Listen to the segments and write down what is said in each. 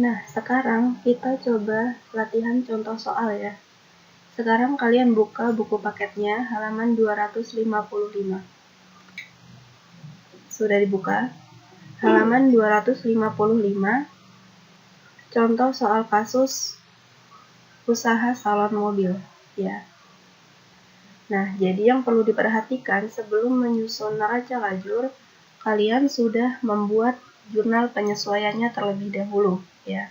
Nah, sekarang kita coba latihan contoh soal ya. Sekarang kalian buka buku paketnya halaman 255. Sudah dibuka? Halaman 255. Contoh soal kasus usaha salon mobil ya. Nah, jadi yang perlu diperhatikan sebelum menyusun neraca lajur, kalian sudah membuat jurnal penyesuaiannya terlebih dahulu ya.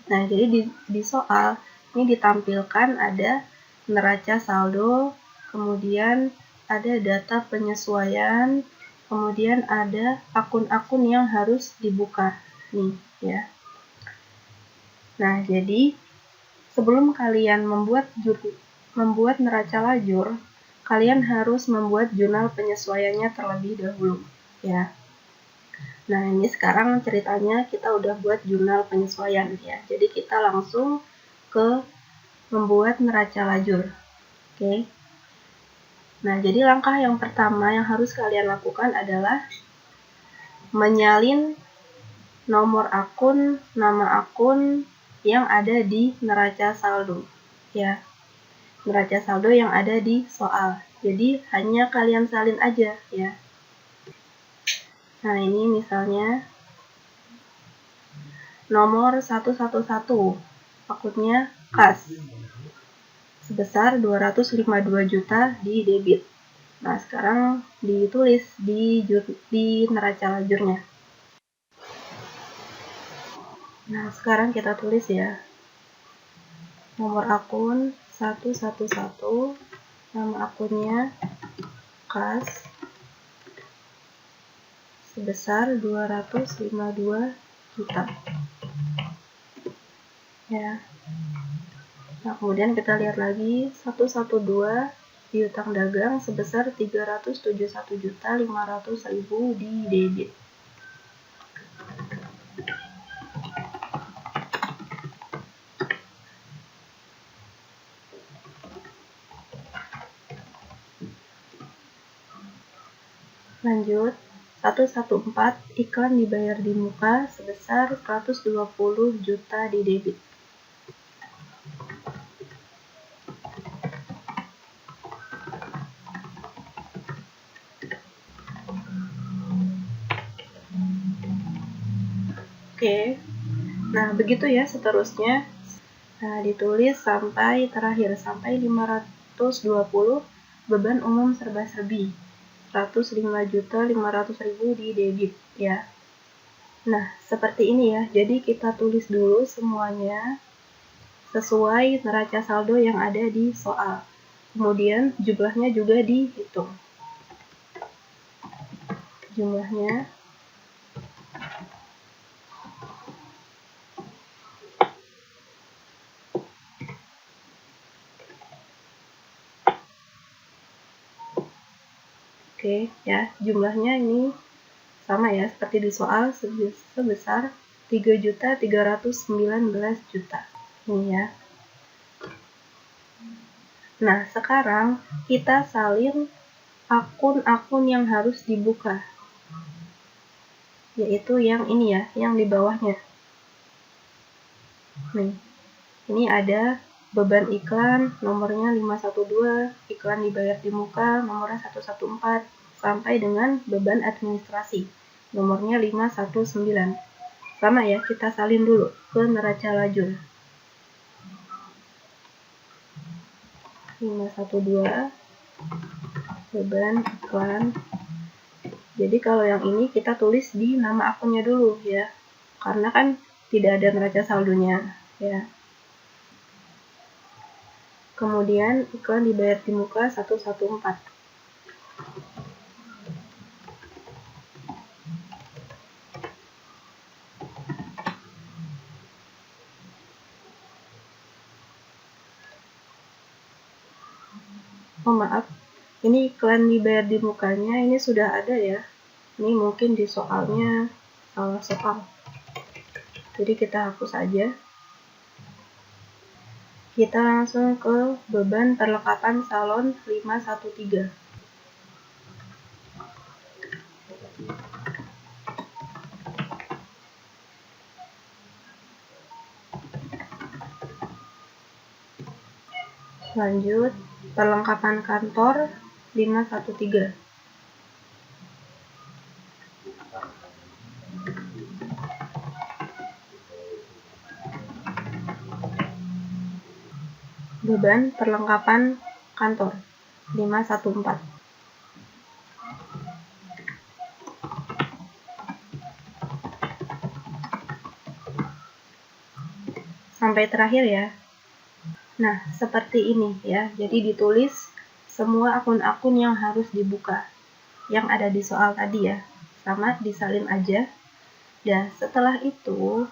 Nah, jadi di soal ini ditampilkan ada neraca saldo, kemudian ada data penyesuaian, kemudian ada akun-akun yang harus dibuka nih ya. Nah, jadi sebelum kalian membuat neraca lajur, kalian harus membuat jurnal penyesuaiannya terlebih dahulu ya. Nah, ini sekarang ceritanya kita udah buat jurnal penyesuaian ya. Jadi kita langsung ke membuat neraca lajur. Oke. Nah, jadi langkah yang pertama yang harus kalian lakukan adalah menyalin nomor akun, nama akun yang ada di neraca saldo ya. Neraca saldo yang ada di soal. Jadi hanya kalian salin aja ya. Nah, ini misalnya nomor 111, akunnya kas, sebesar 252 juta di debit. Nah, sekarang ditulis di neraca lajurnya. Nah, sekarang kita tulis ya. Nomor akun 111, nama akunnya kas, sebesar 252 juta. Ya. Nah, kemudian kita lihat lagi 112 piutang dagang sebesar 371.500.000 di debit. Lanjut, 114 iklan dibayar di muka sebesar 120 juta di debit. Oke, nah begitu ya seterusnya. Nah, ditulis sampai terakhir, sampai 520 beban umum serba-serbi. 105.500.000 di debit ya. Nah, seperti ini ya. Jadi kita tulis dulu semuanya sesuai neraca saldo yang ada di soal. Kemudian jumlahnya juga dihitung. Jumlahnya oke ya, jumlahnya ini sama ya seperti di soal sebesar 3.319 juta. Ini ya. Nah, sekarang kita salin akun-akun yang harus dibuka. Yaitu yang ini ya, yang di bawahnya. Nih. Ini ada beban iklan, nomornya 512, iklan dibayar di muka, nomornya 114, sampai dengan beban administrasi, nomornya 519. Sama ya, kita salin dulu ke neraca lajur. 512, beban iklan. Jadi kalau yang ini kita tulis di nama akunnya dulu ya, karena kan tidak ada neraca saldonya ya. Kemudian iklan dibayar di muka 114. Oh maaf, ini iklan dibayar di mukanya ini sudah ada ya. Ini mungkin di soalnya salah soal. Jadi kita hapus aja. Kita langsung ke beban perlengkapan salon 513. Lanjut, perlengkapan kantor 513. Beban perlengkapan kantor 514. Sampai terakhir ya. Nah, seperti ini ya. Jadi ditulis semua akun-akun yang harus dibuka yang ada di soal tadi ya. Sama disalin aja. Dan setelah itu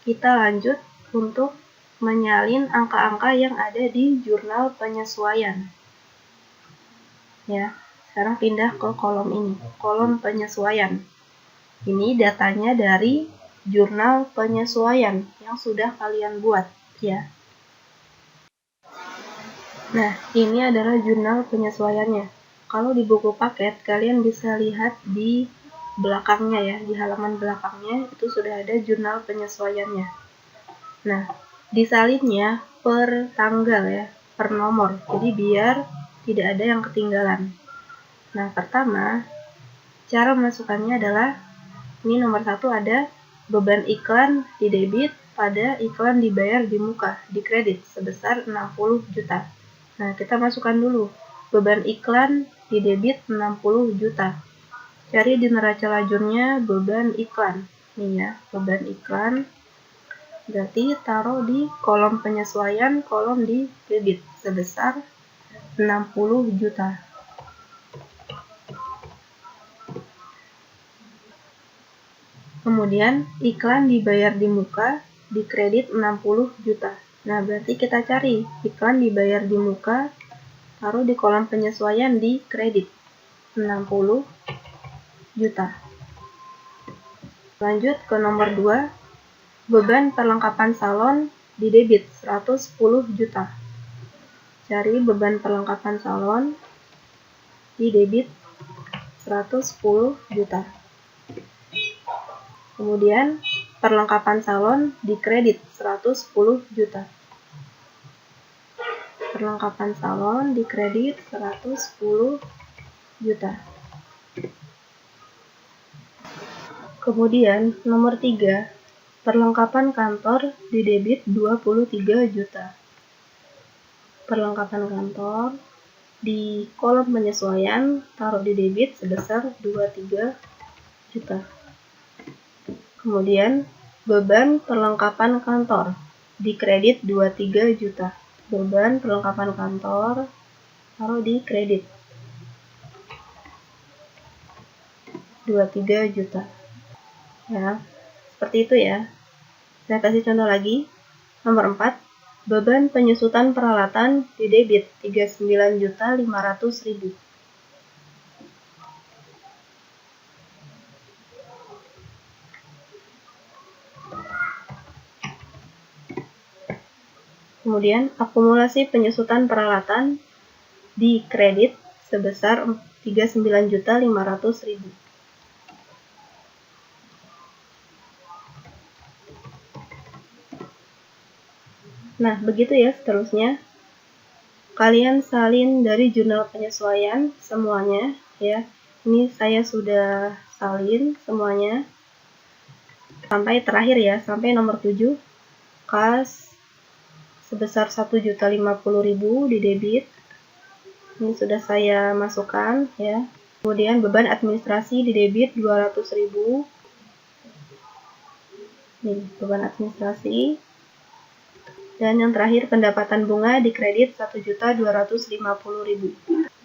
kita lanjut untuk menyalin angka-angka yang ada di jurnal penyesuaian. Ya, sekarang pindah ke kolom ini, kolom penyesuaian. Ini datanya dari jurnal penyesuaian yang sudah kalian buat ya. Nah, ini adalah jurnal penyesuaiannya. Kalau di buku paket, kalian bisa lihat di belakangnya ya, di halaman belakangnya itu sudah ada jurnal penyesuaiannya. Nah, disalinnya per tanggal ya, per nomor. Jadi biar tidak ada yang ketinggalan. Nah, pertama, cara memasukkannya adalah, ini nomor 1 ada beban iklan di debit pada iklan dibayar di muka, di kredit sebesar 60 juta. Nah, kita masukkan dulu beban iklan di debit 60 juta. Cari di neraca lajurnya beban iklan. Nih ya, beban iklan. Berarti taruh di kolom penyesuaian, kolom di debit sebesar 60 juta. Kemudian iklan dibayar di muka, di kredit 60 juta. Nah, berarti kita cari iklan dibayar di muka, taruh di kolom penyesuaian di kredit 60 juta. Lanjut ke nomor 2, beban perlengkapan salon di debit 110 juta. Cari beban perlengkapan salon di debit 110 juta. Kemudian perlengkapan salon di kredit 110 juta. Perlengkapan salon di kredit 110 juta. Kemudian nomor 3, perlengkapan kantor di debit 23 juta. Perlengkapan kantor di kolom penyesuaian taruh di debit sebesar 23 juta. Kemudian beban perlengkapan kantor di kredit 23 juta. Beban perlengkapan kantor taruh di kredit 23 juta. Ya, seperti itu ya. Saya kasih contoh lagi. Nomor 4, beban penyusutan peralatan di debit 39.500.000. Kemudian akumulasi penyusutan peralatan di kredit sebesar 39.500.000. Nah, begitu ya seterusnya. Kalian salin dari jurnal penyesuaian semuanya ya. Ini saya sudah salin semuanya sampai terakhir ya, sampai nomor 7, kas sebesar 1.050.000 di debit. Ini sudah saya masukkan ya. Kemudian beban administrasi di debit 200.000. Nih, beban administrasi. Dan yang terakhir pendapatan bunga di kredit 1.250.000.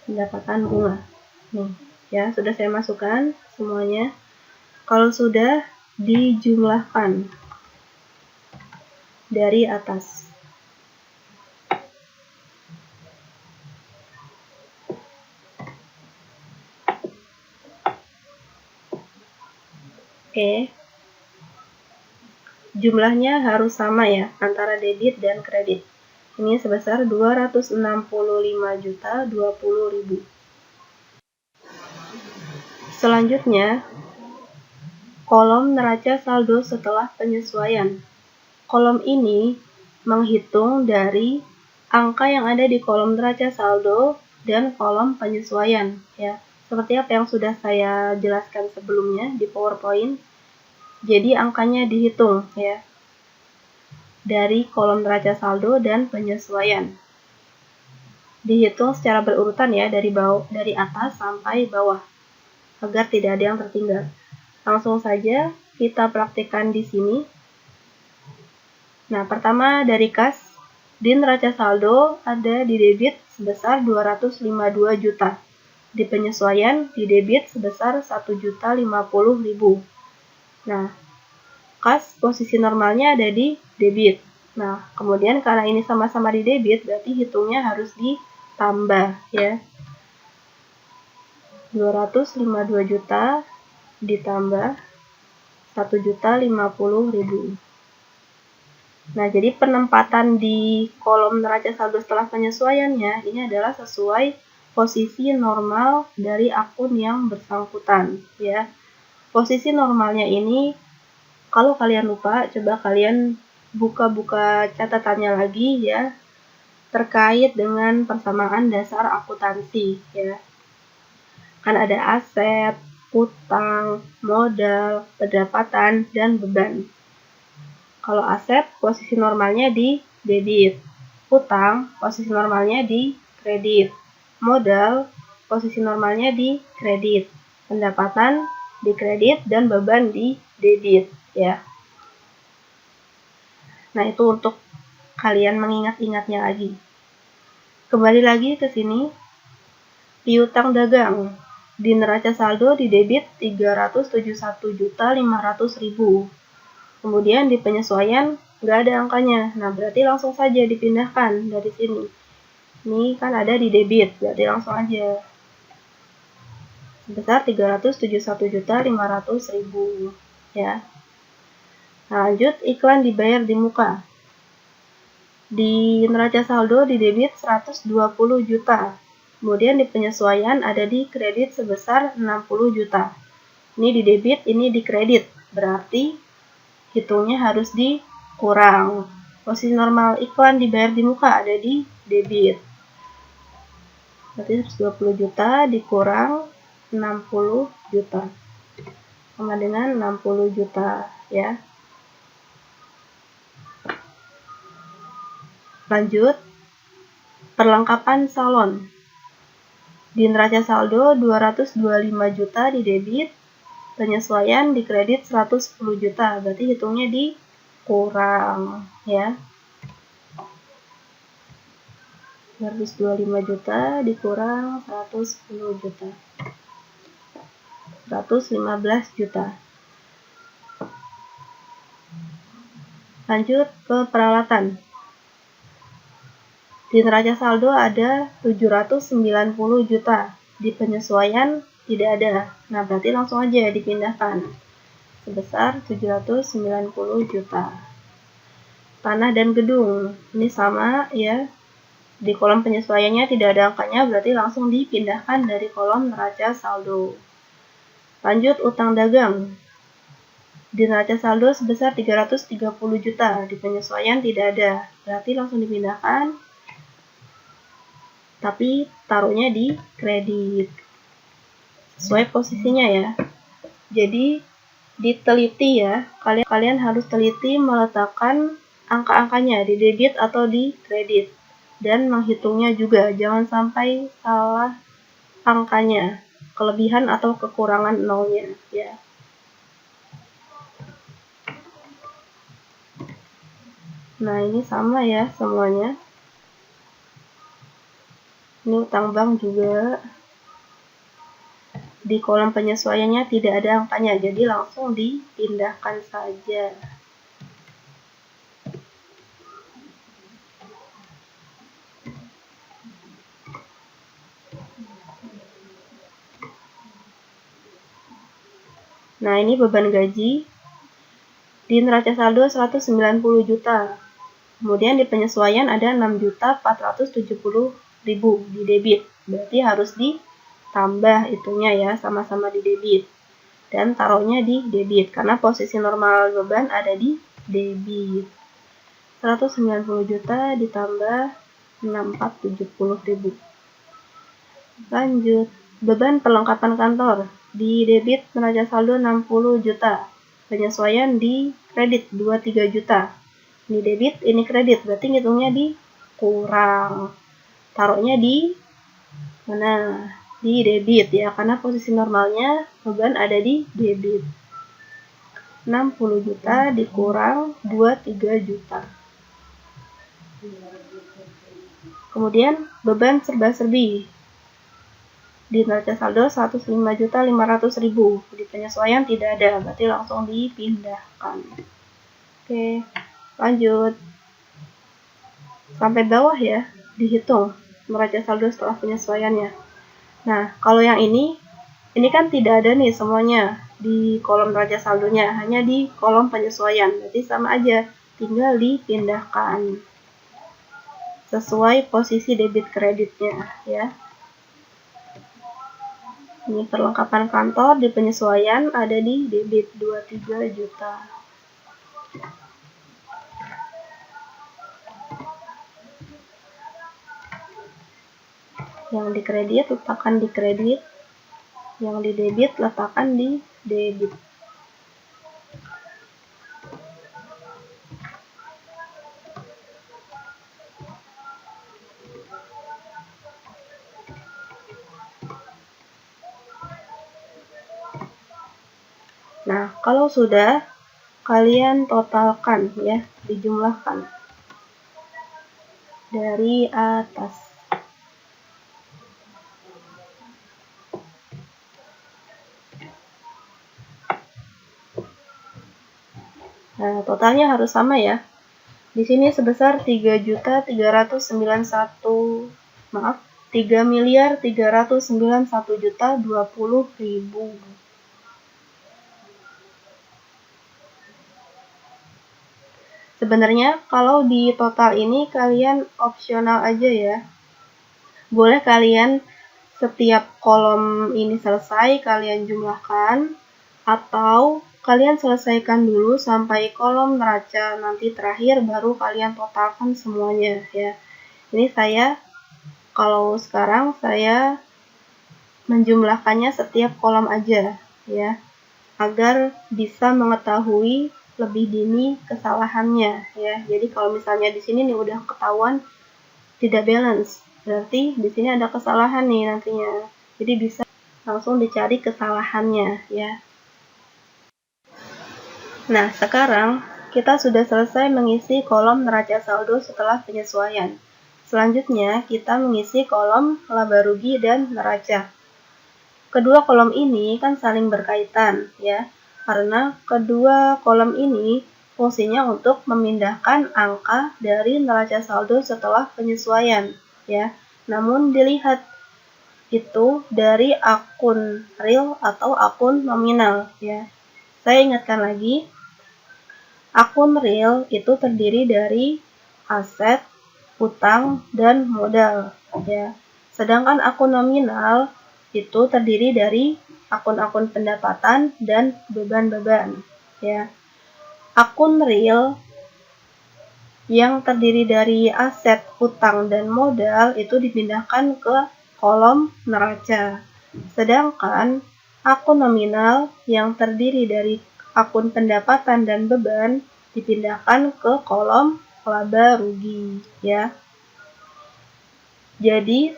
Pendapatan bunga. Nih, ya, sudah saya masukkan semuanya. Kalau sudah dijumlahkan dari atas. Oke. Jumlahnya harus sama ya, antara debit dan kredit. Ini sebesar 265.020.000. Selanjutnya, kolom neraca saldo setelah penyesuaian. Kolom ini menghitung dari angka yang ada di kolom neraca saldo dan kolom penyesuaian, ya. Seperti apa yang sudah saya jelaskan sebelumnya di PowerPoint. Jadi angkanya dihitung, ya, dari kolom neraca saldo dan penyesuaian. Dihitung secara berurutan, ya, dari atas sampai bawah, agar tidak ada yang tertinggal. Langsung saja kita praktikkan di sini. Nah, pertama dari kas, di neraca saldo ada di debit sebesar 252 juta. Di penyesuaian di debit sebesar 1.050.000. Nah, kas posisi normalnya ada di debit. Nah, kemudian karena ini sama-sama di debit, berarti hitungnya harus ditambah, ya. 252 juta ditambah 1.050.000. Nah, jadi penempatan di kolom neraca saldo setelah penyesuaiannya ini adalah sesuai posisi normal dari akun yang bersangkutan, ya. Posisi normalnya ini, kalau kalian lupa, coba kalian buka-buka catatannya lagi, ya, terkait dengan persamaan dasar akuntansi, ya. Kan ada aset, utang, modal, pendapatan, dan beban. Kalau aset, posisi normalnya di debit. Utang, posisi normalnya di kredit. Modal, posisi normalnya di kredit. Pendapatan di kredit dan beban di debit, ya. Nah, itu untuk kalian mengingat-ingatnya lagi. Kembali lagi ke sini. Piutang dagang. Di neraca saldo di debit 371.500.000. Kemudian di penyesuaian nggak ada angkanya. Nah, berarti langsung saja dipindahkan dari sini. Ini kan ada di debit, berarti langsung aja. Sebesar 371.500.000, ya. Nah, lanjut, iklan dibayar di muka. Di neraca saldo di debit 120 juta. Kemudian di penyesuaian ada di kredit sebesar 60 juta. Ini di debit, ini di kredit. Berarti hitungnya harus dikurang. Posisi normal iklan dibayar di muka ada di debit. Berarti 120 juta dikurang 60 juta. Sama dengan 60 juta, ya. Lanjut, perlengkapan salon. Di neraca saldo 225 juta di debit, penyesuaian di kredit 110 juta, berarti hitungnya dikurang, ya. 225 juta dikurang 110 juta. 115 juta. Lanjut ke peralatan. Di neraca saldo ada 790 juta. Di penyesuaian tidak ada. Nah, berarti langsung aja dipindahkan. Sebesar 790 juta. Tanah dan gedung. Ini sama, ya. Di kolom penyesuaiannya tidak ada angkanya, berarti langsung dipindahkan dari kolom neraca saldo. Lanjut, utang dagang. Di neraca saldo sebesar 330 juta. Di penyesuaian tidak ada, berarti langsung dipindahkan. Tapi taruhnya di kredit. Sesuai posisinya, ya. Jadi diteliti, ya. Kalian harus teliti meletakkan angka-angkanya di debit atau di kredit. Dan menghitungnya juga, jangan sampai salah angkanya, kelebihan atau kekurangan nolnya, ya. Nah, ini sama, ya, semuanya. Ini utang bank juga. Di kolom penyesuaiannya tidak ada angkanya, jadi langsung dipindahkan saja. Nah, ini beban gaji. Di neraca saldo 190 juta. Kemudian di penyesuaian ada 6.470.000 di debit. Berarti harus ditambah itunya, ya, sama-sama di debit. Dan taruhnya di debit, karena posisi normal beban ada di debit. 190 juta ditambah 64.070.000. Lanjut, beban perlengkapan kantor di debit neraca saldo 60 juta, penyesuaian di kredit 23 juta. Ini debit, ini kredit, berarti ngitungnya di kurang. Taruhnya di mana? Di debit ya, karena posisi normalnya beban ada di debit. 60 juta dikurang 23 juta. Kemudian beban serba-serbi di neraca saldo 105.500.000. Di penyesuaian tidak ada, berarti langsung dipindahkan. Oke, lanjut. Sampai bawah ya, dihitung neraca saldo setelah penyesuaiannya. Nah, kalau yang ini kan tidak ada nih semuanya di kolom neraca saldonya, hanya di kolom penyesuaian. Berarti sama aja, tinggal dipindahkan sesuai posisi debit kreditnya ya. Ini perlengkapan kantor di penyesuaian ada di debit 23 juta. Yang di kredit letakkan di kredit, yang di debit letakkan di debit. Nah, kalau sudah, kalian totalkan ya, dijumlahkan dari atas. Nah, totalnya harus sama ya. Di sini sebesar 3.391.020.000. Sebenarnya kalau di total ini kalian opsional aja ya. Boleh kalian setiap kolom ini selesai kalian jumlahkan, atau kalian selesaikan dulu sampai kolom neraca nanti terakhir baru kalian totalkan semuanya ya. Ini kalau sekarang saya menjumlahkannya setiap kolom aja ya, agar bisa mengetahui lebih dini kesalahannya ya. Jadi kalau misalnya di sini nih udah ketahuan tidak balance, berarti di sini ada kesalahan nih nantinya. Jadi bisa langsung dicari kesalahannya ya. Nah, sekarang kita sudah selesai mengisi kolom neraca saldo setelah penyesuaian. Selanjutnya kita mengisi kolom laba rugi dan neraca. Kedua kolom ini kan saling berkaitan ya, karena kedua kolom ini fungsinya untuk memindahkan angka dari neraca saldo setelah penyesuaian ya. Namun dilihat itu dari akun real atau akun nominal ya. Saya ingatkan lagi, akun real itu terdiri dari aset, utang, dan modal ya. Sedangkan akun nominal itu terdiri dari akun-akun pendapatan dan beban-beban ya. Akun real yang terdiri dari aset, utang, dan modal itu dipindahkan ke kolom neraca. Sedangkan akun nominal yang terdiri dari akun pendapatan dan beban dipindahkan ke kolom laba rugi ya. Jadi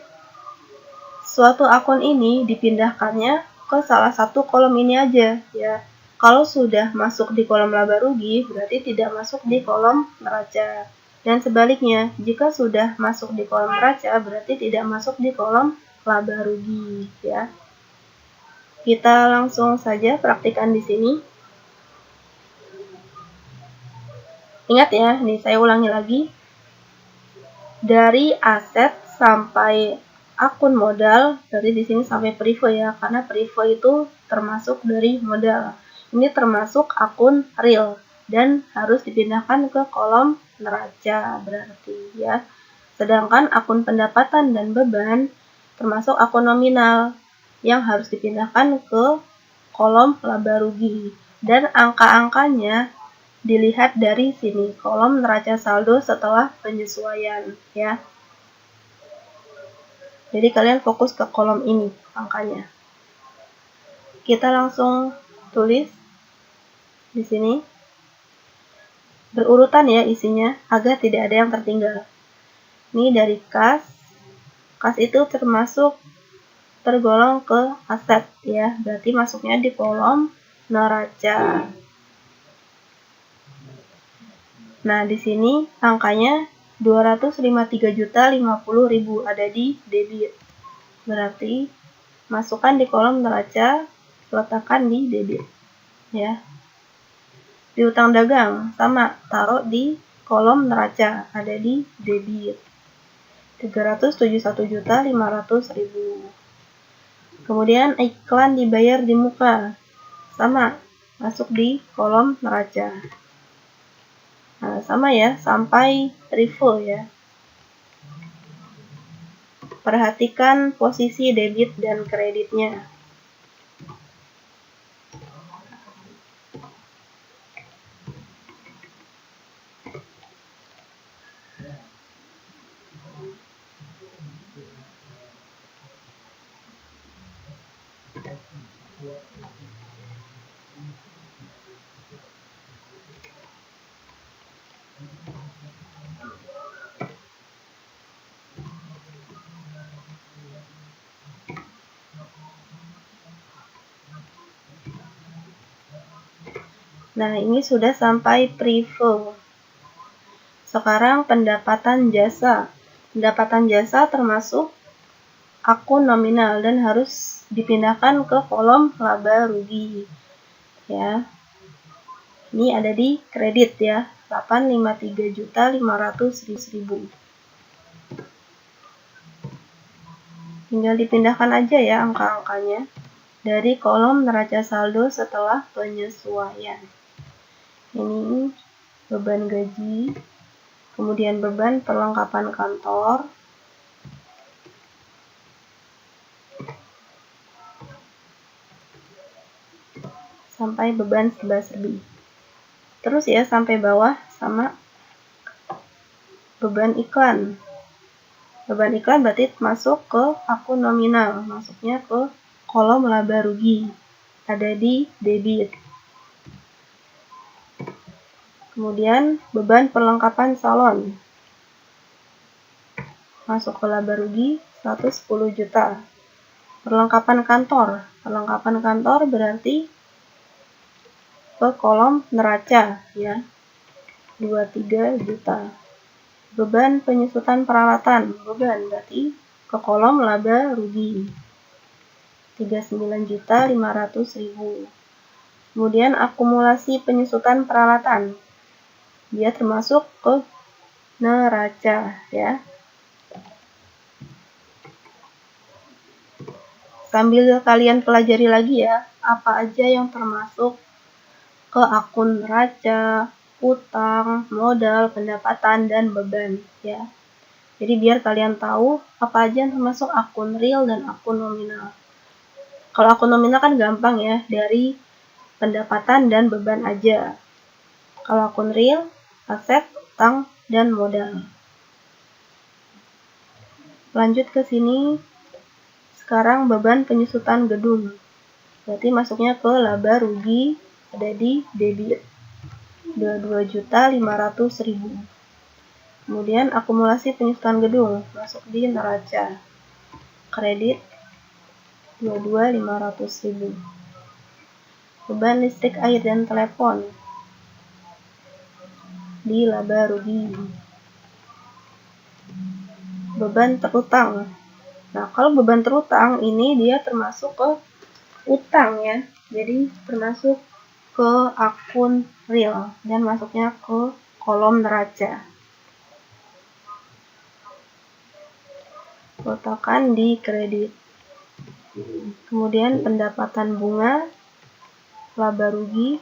suatu akun ini dipindahkannya ke salah satu kolom ini aja ya. Kalau sudah masuk di kolom laba rugi berarti tidak masuk di kolom neraca. Dan sebaliknya, jika sudah masuk di kolom neraca berarti tidak masuk di kolom laba rugi ya. Kita langsung saja praktikkan di sini. Ingat ya, nih saya ulangi lagi. Dari aset sampai akun modal, dari di sini sampai perivo ya, karena perivo itu termasuk dari modal. Ini termasuk akun real dan harus dipindahkan ke kolom neraca berarti ya. Sedangkan akun pendapatan dan beban termasuk akun nominal yang harus dipindahkan ke kolom laba rugi. Dan angka-angkanya dilihat dari sini, kolom neraca saldo setelah penyesuaian ya. Jadi kalian fokus ke kolom ini angkanya. Kita langsung tulis di sini. Berurutan ya isinya agar tidak ada yang tertinggal. Ini dari kas. Kas itu tergolong ke aset ya. Berarti masuknya di kolom neraca. Nah, di sini angkanya 253.050.000 ada di debit. Berarti masukkan di kolom neraca, letakkan di debit ya. Di utang dagang sama, taruh di kolom neraca, ada di debit. 371.500.000. Kemudian iklan dibayar di muka, sama, masuk di kolom neraca. Nah, sama ya, sampai refill ya. Perhatikan posisi debit dan kreditnya. Nah, ini sudah sampai preview. Sekarang pendapatan jasa. Pendapatan jasa termasuk akun nominal dan harus dipindahkan ke kolom laba rugi. Ya. Ini ada di kredit ya, 853.500.000. Tinggal dipindahkan aja ya angka-angkanya dari kolom neraca saldo setelah penyesuaian. Ini beban gaji, kemudian beban perlengkapan kantor, sampai beban serba-serbi. Terus ya sampai bawah sama beban iklan. Beban iklan berarti masuk ke akun nominal, masuknya ke kolom laba rugi, ada di debit. Kemudian beban perlengkapan salon, masuk ke laba rugi 110 juta. Perlengkapan kantor berarti ke kolom neraca ya, 23 juta. Beban penyusutan peralatan, berarti ke kolom laba rugi, 39.500.000. Kemudian akumulasi penyusutan peralatan, dia termasuk ke neraca ya. Sambil kalian pelajari lagi ya, apa aja yang termasuk ke akun neraca, utang, modal, pendapatan, dan beban ya. Jadi biar kalian tahu apa aja yang termasuk akun real dan akun nominal. Kalau akun nominal kan gampang ya, dari pendapatan dan beban aja. Kalau akun real, aset, utang, dan modal. Lanjut ke sini. Sekarang beban penyusutan gedung. Berarti masuknya ke laba rugi, ada di debit, 22.500.000. Kemudian akumulasi penyusutan gedung, masuk di neraca. Kredit, 22.500.000. Beban listrik, air, dan telepon, di laba rugi. Beban terutang. Nah, kalau beban terutang ini dia termasuk ke utang ya. Jadi termasuk ke akun real dan masuknya ke kolom neraca. Letakkan di kredit. Kemudian pendapatan bunga, laba rugi,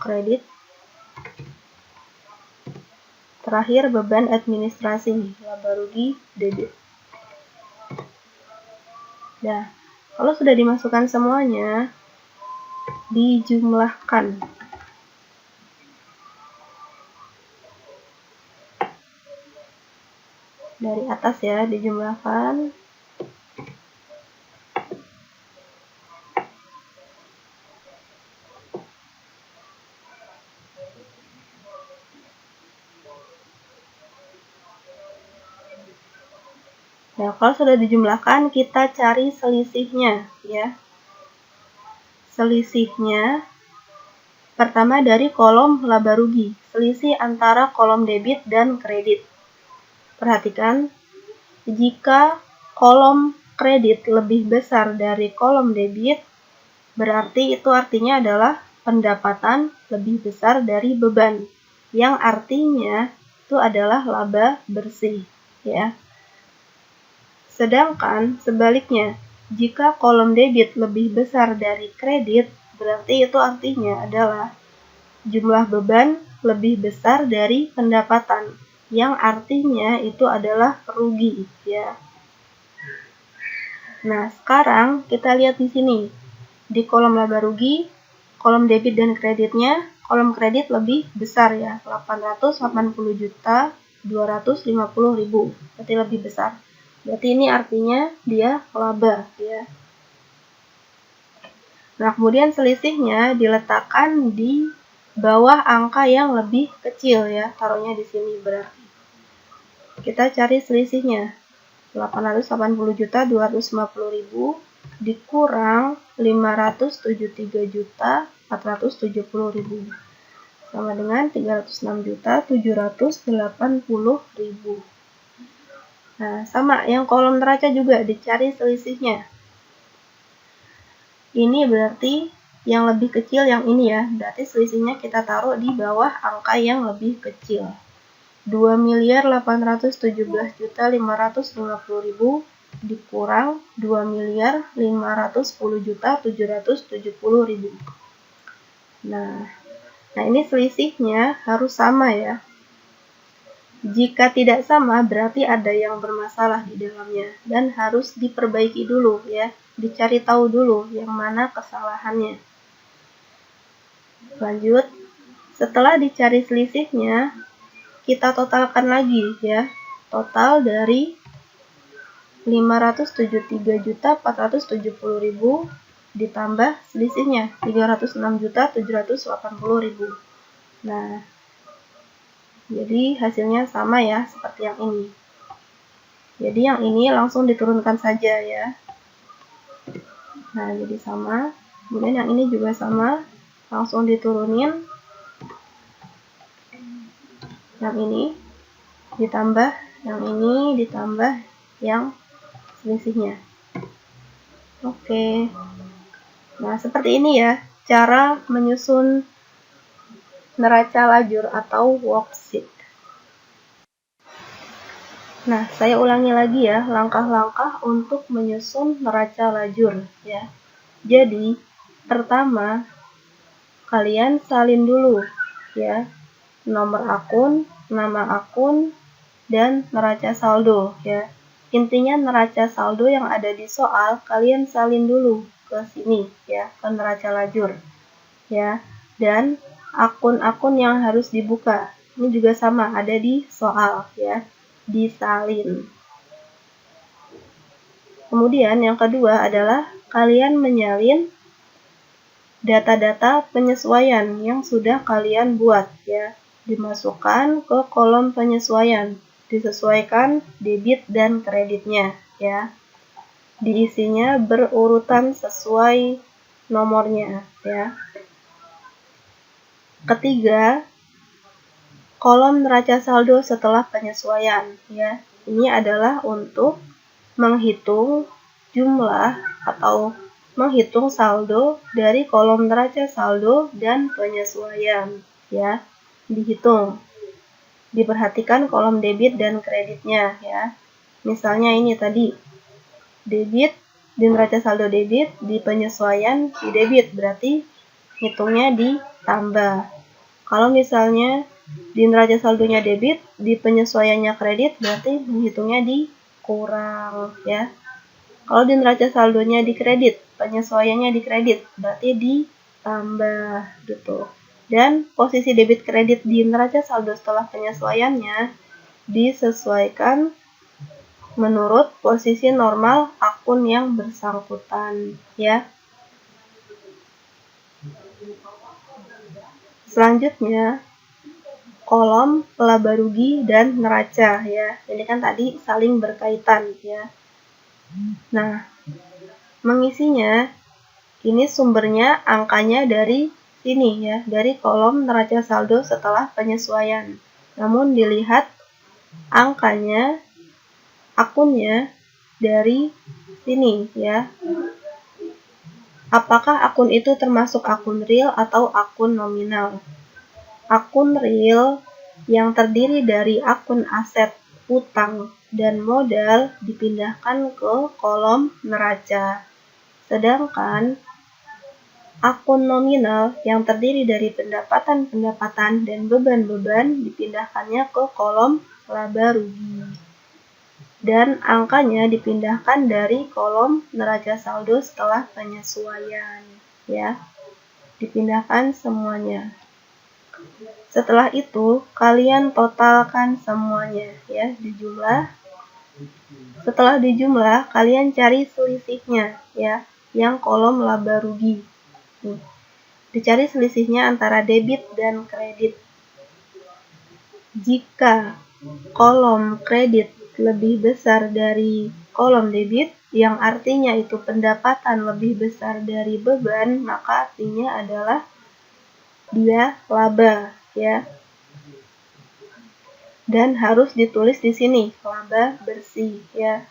kredit. Terakhir beban administrasi, laba rugi, debit. Nah, kalau sudah dimasukkan semuanya, dijumlahkan. Dari atas ya, dijumlahkan. Nah, kalau sudah dijumlahkan, kita cari selisihnya, ya. Selisihnya pertama dari kolom laba rugi, selisih antara kolom debit dan kredit. Perhatikan, jika kolom kredit lebih besar dari kolom debit, berarti itu artinya adalah pendapatan lebih besar dari beban, yang artinya itu adalah laba bersih, ya. Sedangkan sebaliknya, jika kolom debit lebih besar dari kredit, berarti itu artinya adalah jumlah beban lebih besar dari pendapatan, yang artinya itu adalah rugi, ya. Nah, sekarang kita lihat di sini. Di kolom laba rugi, kolom debit dan kreditnya, kolom kredit lebih besar, ya, 880.250.000, berarti lebih besar. Berarti ini artinya dia laba, ya. Nah, kemudian selisihnya diletakkan di bawah angka yang lebih kecil, ya, taruhnya di sini berarti. Kita cari selisihnya. 880.250.000 dikurang 573.470.000 sama dengan 306.780.000. Nah, sama yang kolom neraca juga dicari selisihnya. Ini berarti yang lebih kecil yang ini, ya. Berarti selisihnya kita taruh di bawah angka yang lebih kecil. 2.817.550.000 dikurang 2.510.770.000. Nah, ini selisihnya harus sama, ya. Jika tidak sama, berarti ada yang bermasalah di dalamnya dan harus diperbaiki dulu, ya. Dicari tahu dulu yang mana kesalahannya. Lanjut, setelah dicari selisihnya, kita totalkan lagi, ya. Total dari 573.470.000 ditambah selisihnya 306.780.000. Nah, jadi hasilnya sama, ya, seperti yang ini. Jadi yang ini langsung diturunkan saja, ya. Nah, jadi sama. Kemudian yang ini juga sama, langsung diturunin. Yang ini ditambah, yang ini ditambah yang selisihnya. Oke. Nah, seperti ini, ya, cara menyusun neraca lajur atau worksheet. Nah, saya ulangi lagi, ya, langkah-langkah untuk menyusun neraca lajur, ya. Jadi, pertama, kalian salin dulu, ya, nomor akun, nama akun, dan neraca saldo, ya. Intinya neraca saldo yang ada di soal, kalian salin dulu ke sini, ya, ke neraca lajur, ya. Dan akun-akun yang harus dibuka, ini juga sama, ada di soal, ya, disalin. Kemudian yang kedua adalah kalian menyalin data-data penyesuaian yang sudah kalian buat, ya, dimasukkan ke kolom penyesuaian, disesuaikan debit dan kreditnya, ya. Diisinya berurutan sesuai nomornya, ya. Ketiga, kolom neraca saldo setelah penyesuaian, ya. Ini adalah untuk menghitung jumlah atau menghitung saldo dari kolom neraca saldo dan penyesuaian, ya. Dihitung. Diperhatikan kolom debit dan kreditnya, ya. Misalnya ini tadi, debit di neraca saldo debit, di penyesuaian di debit, berarti hitungnya ditambah. Kalau misalnya di neraca saldonya debit, di penyesuaiannya kredit, berarti menghitungnya dikurang, ya. Kalau di neraca saldonya di kredit, penyesuaiannya di kredit, berarti ditambah, gitu. Dan posisi debit kredit di neraca saldo setelah penyesuaiannya disesuaikan menurut posisi normal akun yang bersangkutan, ya. Selanjutnya, kolom laba rugi dan neraca ya. Ini kan tadi saling berkaitan ya. Nah, mengisinya ini sumbernya angkanya dari sini ya, dari kolom neraca saldo setelah penyesuaian. Namun dilihat angkanya, akunnya dari sini ya. Apakah akun itu termasuk akun real atau akun nominal? Akun real yang terdiri dari akun aset, utang, dan modal dipindahkan ke kolom neraca. Sedangkan akun nominal yang terdiri dari pendapatan-pendapatan dan beban-beban dipindahkannya ke kolom laba rugi. Dan angkanya dipindahkan dari kolom neraca saldo setelah penyesuaian ya. Dipindahkan semuanya. Setelah itu kalian totalkan semuanya ya, dijumlah. Setelah dijumlah kalian cari selisihnya ya, yang kolom laba rugi. Nih, dicari selisihnya antara debit dan kredit. Jika kolom kredit lebih besar dari kolom debit, yang artinya itu pendapatan lebih besar dari beban, maka artinya adalah dia laba ya. Dan harus ditulis di sini laba bersih ya.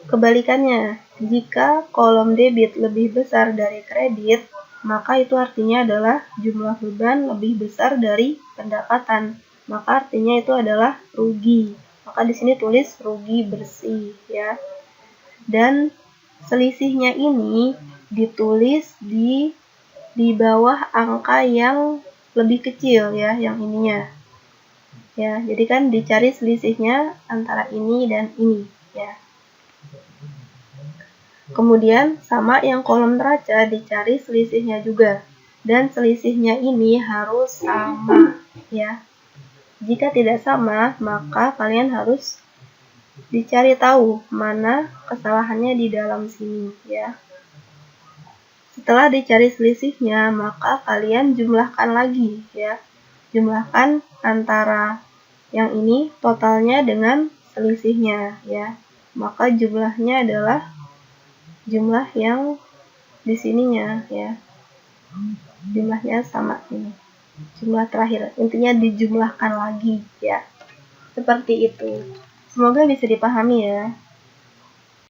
Kebalikannya, jika kolom debit lebih besar dari kredit, maka itu artinya adalah jumlah beban lebih besar dari pendapatan. Maka artinya itu adalah rugi. Maka di sini tulis rugi bersih ya. Dan selisihnya ini ditulis di bawah angka yang lebih kecil ya, yang ininya. Ya, jadi kan dicari selisihnya antara ini dan ini ya. Kemudian sama yang kolom neraca dicari selisihnya juga. Dan selisihnya ini harus sama ya. Jika tidak sama, maka kalian harus dicari tahu mana kesalahannya di dalam sini ya. Setelah dicari selisihnya, maka kalian jumlahkan lagi ya. Jumlahkan antara yang ini totalnya dengan selisihnya ya. Maka jumlahnya adalah jumlah yang di sininya ya. Jumlahnya sama ini. Jumlah terakhir. Intinya dijumlahkan lagi ya. Seperti itu. Semoga bisa dipahami ya.